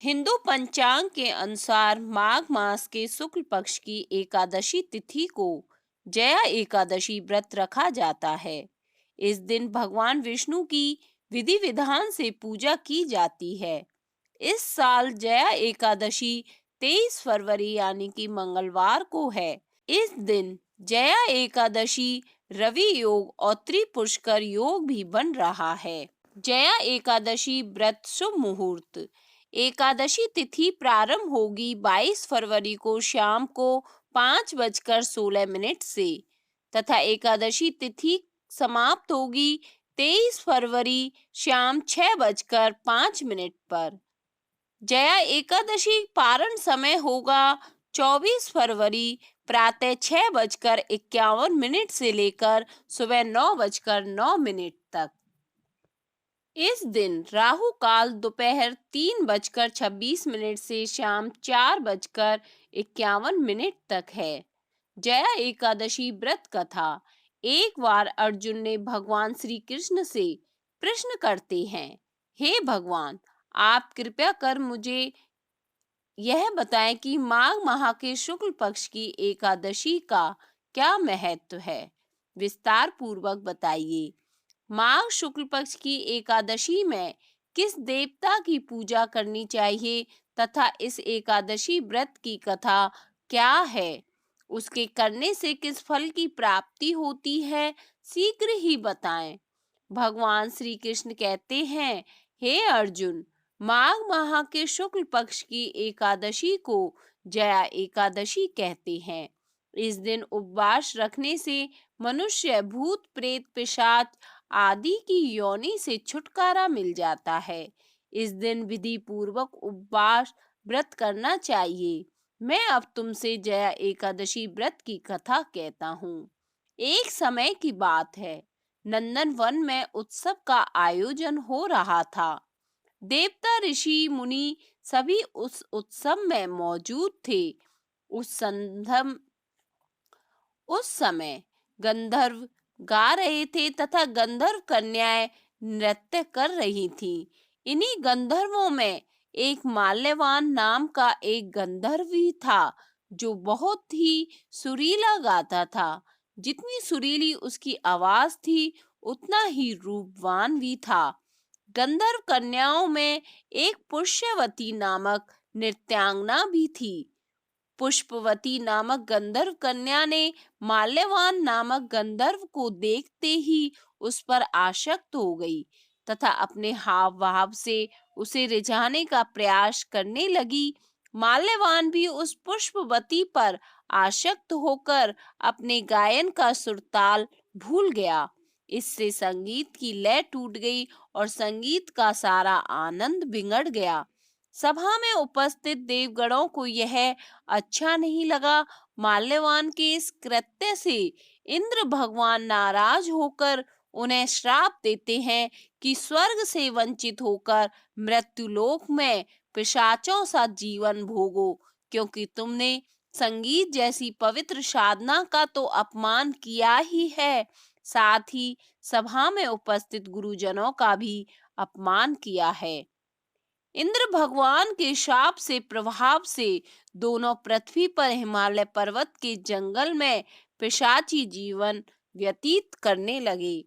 हिंदू पंचांग के अनुसार माघ मास के शुक्ल पक्ष की एकादशी तिथि को जया एकादशी व्रत रखा जाता है। इस दिन भगवान विष्णु की विधि विधान से पूजा की जाती है। इस साल जया एकादशी 23 फरवरी यानी कि मंगलवार को है। इस दिन जया एकादशी रवि योग और त्रिपुष्कर योग भी बन रहा है। जया एकादशी व्रत शुभ मुहूर्त। एकादशी तिथि प्रारंभ होगी 22 फरवरी को शाम को 5:16 से तथा एकादशी तिथि समाप्त होगी 23 फरवरी शाम 6:05 पर। जया एकादशी पारण समय होगा 24 फरवरी प्रातः 6:51 से लेकर सुबह 9:09 तक। इस दिन राहु काल दोपहर 3:26 से शाम 4:51 तक है। जया एकादशी व्रत कथा। एक बार अर्जुन ने भगवान श्री कृष्ण से प्रश्न करते हैं, हे भगवान, आप कृपया कर मुझे यह बताएं कि माघ माह के शुक्ल पक्ष की एकादशी का क्या महत्व है। विस्तार पूर्वक बताइए। माघ शुक्ल पक्ष की एकादशी में किस देवता की पूजा करनी चाहिए तथा इस एकादशी व्रत की कथा क्या है, उसके करने से किस फल की प्राप्ति होती है, शीघ्र ही बताएं। भगवान श्री कृष्ण कहते हैं, हे अर्जुन, माघ माह के शुक्ल पक्ष की एकादशी को जया एकादशी कहते हैं। इस दिन उपवास रखने से मनुष्य भूत प्रेत पिशाच आदि की योनि से छुटकारा मिल जाता है। इस दिन विधि पूर्वक उपवास व्रत करना चाहिए। मैं अब तुमसे जया एकादशी व्रत की कथा कहता हूँ। एक समय की बात है, नंदन वन में उत्सव का आयोजन हो रहा था। देवता ऋषि मुनि सभी उस उत्सव में मौजूद थे। उस समय गंधर्व गा रहे थे तथा गंधर्व कन्याएं नृत्य कर रही थीं। इन्हीं गंधर्वों में एक माल्यवान नाम का एक गंधर्व भी था जो बहुत ही सुरीला गाता था। जितनी सुरीली उसकी आवाज थी उतना ही रूपवान भी था। गंधर्व कन्याओं में एक पुष्यवती नामक नृत्यांगना भी थी। पुष्पवती नामक गंधर्व कन्या ने माल्यवान नामक गंधर्व को देखते ही उस पर आसक्त हो गई तथा अपने हाव भाव से उसे रिझाने का प्रयास करने लगी। माल्यवान भी उस पुष्पवती पर आसक्त होकर अपने गायन का सुरताल भूल गया। इससे संगीत की लय टूट गई और संगीत का सारा आनंद बिगड़ गया। सभा में उपस्थित देवगणों को यह अच्छा नहीं लगा। माल्यवान के इस कृत्य से इंद्र भगवान नाराज होकर उन्हें श्राप देते हैं कि स्वर्ग से वंचित होकर मृत्युलोक में पिशाचों सा जीवन भोगो, क्योंकि तुमने संगीत जैसी पवित्र साधना का तो अपमान किया ही है, साथ ही सभा में उपस्थित गुरुजनों का भी अपमान किया है। इंद्र भगवान के शाप से प्रभाव से दोनों पृथ्वी पर हिमालय पर्वत के जंगल में पिशाची जीवन व्यतीत करने लगे।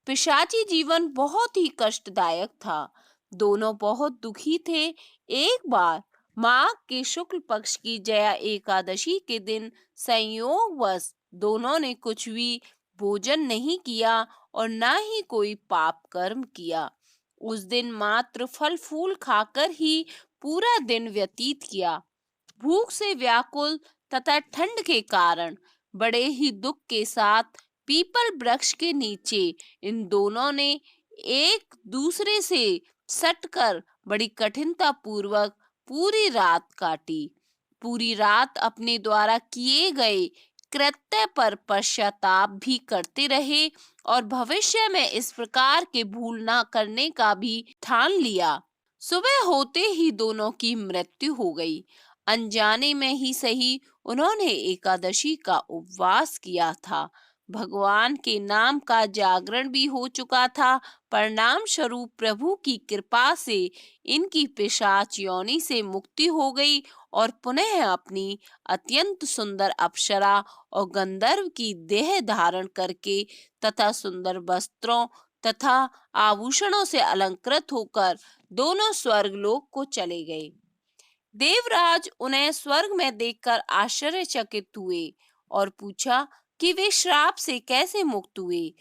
पिशाची जीवन बहुत ही कष्टदायक था। दोनों बहुत दुखी थे। एक बार माघ के शुक्ल पक्ष की जया एकादशी के दिन संयोगवश दोनों ने कुछ भी भोजन नहीं किया और न ही कोई पाप कर्म किया। उस दिन मात्र फल फूल खाकर ही पूरा दिन व्यतीत किया। भूख से व्याकुल तथा ठंड के कारण बड़े ही दुख के साथ पीपल वृक्ष के नीचे इन दोनों ने एक दूसरे से सटकर बड़ी कठिनता पूर्वक पूरी रात काटी। पूरी रात अपने द्वारा किए गए कृत्य पर पश्चाताप भी करते रहे और भविष्य में इस प्रकार के भूल ना करने का भी ठान लिया। सुबह होते ही दोनों की मृत्यु हो गई। अनजाने में ही सही उन्होंने एकादशी का उपवास किया था, भगवान के नाम का जागरण भी हो चुका था। परिणाम स्वरूप प्रभु की कृपा से इनकी पिशाच योनि से मुक्ति हो गई और पुनः अपनी अत्यंत सुंदर अप्सरा और गंधर्व की देह धारण करके तथा सुंदर वस्त्रों तथा आभूषणों से अलंकृत होकर दोनों स्वर्गलोक को चले गए। देवराज उन्हें स्वर्ग में देखकर आश्चर्यचकित हुए और पूछा कि वे श्राप से कैसे मुक्त हुए।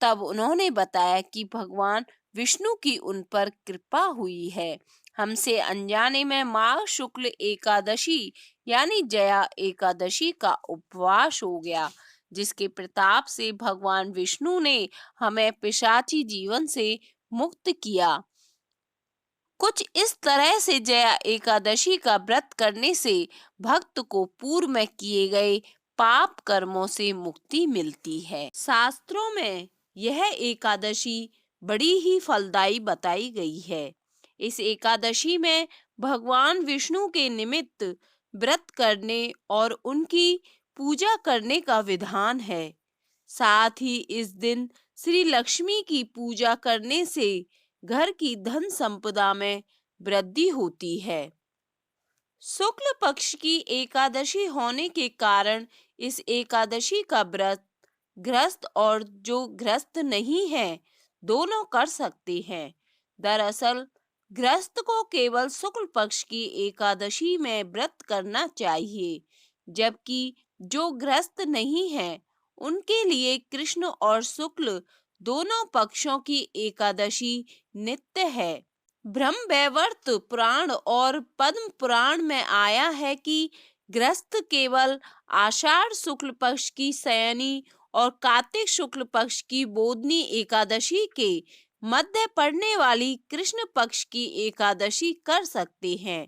तब उन्होंने बताया कि भगवान विष्णु की उन पर कृपा हुई है। हमसे अनजाने में माघ शुक्ल एकादशी यानी जया एकादशी का उपवास हो गया, जिसके प्रताप से भगवान विष्णु ने हमें पिशाची जीवन से मुक्त किया। कुछ इस तरह से जया एकादशी का व्रत करने से भक्त को पूर्व में किए गए पाप कर्मों से मुक्ति मिलती है। शास्त्रों में यह एकादशी बड़ी ही फलदायी बताई गई है। इस एकादशी में भगवान विष्णु के निमित्त व्रत करने और उनकी पूजा करने का विधान है। साथ ही इस दिन श्री लक्ष्मी की पूजा करने से घर की धन संपदा में वृद्धि होती है। शुक्ल पक्ष की एकादशी होने के कारण इस एकादशी का व्रत गृहस्थ और जो गृहस्थ नहीं है दोनों कर सकते हैं। दरअसल गृहस्थ को केवल शुक्ल पक्ष की एकादशी में व्रत करना चाहिए, जबकि जो गृहस्थ नहीं है उनके लिए कृष्ण और शुक्ल दोनों पक्षों की एकादशी नित्य है। ब्रह्म वैवर्त पुराण और पद्म पुराण में आया है कि गृहस्थ केवल आषाढ़ शुक्ल पक्ष की शयनी और कार्तिक शुक्ल पक्ष की बोधनी एकादशी के मध्य पड़ने वाली कृष्ण पक्ष की एकादशी कर सकते हैं।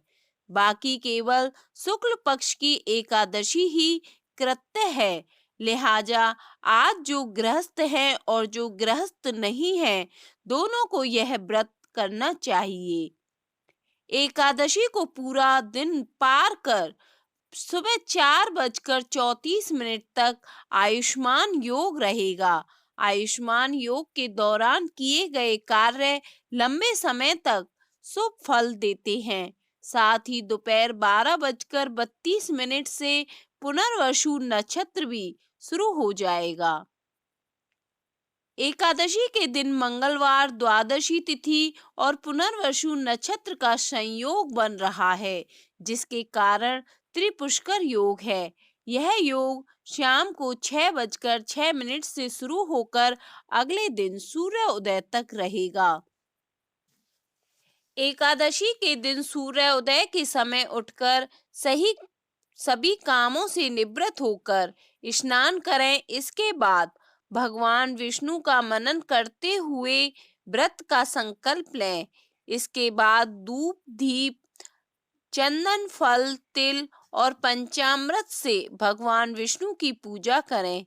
बाकी केवल शुक्ल पक्ष की एकादशी ही कृत्य है। लिहाजा आज जो गृहस्थ हैं और जो गृहस्थ नहीं हैं दोनों को यह व्रत करना चाहिए। एकादशी को पूरा दिन पार कर सुबह 4:34 तक आयुष्मान योग रहेगा। आयुष्मान योग के दौरान किए गए कार्य लंबे समय तक शुभ फल देते हैं। साथ ही दोपहर 12:32 से पुनर्वसु नक्षत्र भी शुरू हो जाएगा। एकादशी के दिन मंगलवार द्वादशी तिथि और पुनर्वसु नक्षत्र का संयोग बन रहा है, जिसके कारण त्रिपुष्कर योग है। यह योग शाम को 6:06 से शुरू होकर अगले दिन सूर्य उदय तक रहेगा। एकादशी के दिन सूर्य उदय के समय उठकर सभी कामों से निवृत्त होकर स्नान करें। इसके बाद भगवान विष्णु का मनन करते हुए व्रत का संकल्प लें। इसके बाद धूप दीप चंदन फल तिल और पंचामृत से भगवान विष्णु की पूजा करें।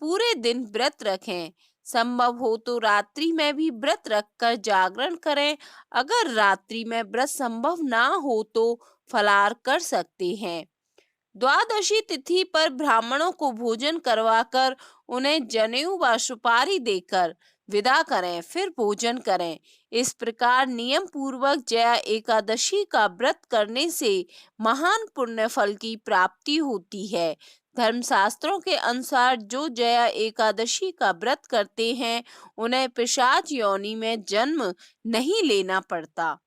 पूरे दिन व्रत रखें। संभव हो तो रात्रि में भी व्रत रखकर जागरण करें। अगर रात्रि में व्रत संभव ना हो तो फलाहार कर सकते हैं। द्वादशी तिथि पर ब्राह्मणों को भोजन करवाकर उन्हें जनेऊ व सुपारी देकर विदा करें, फिर भोजन करें। इस प्रकार नियम पूर्वक जया एकादशी का व्रत करने से महान पुण्य फल की प्राप्ति होती है। धर्मशास्त्रों के अनुसार जो जया एकादशी का व्रत करते हैं उन्हें पिशाच योनि में जन्म नहीं लेना पड़ता।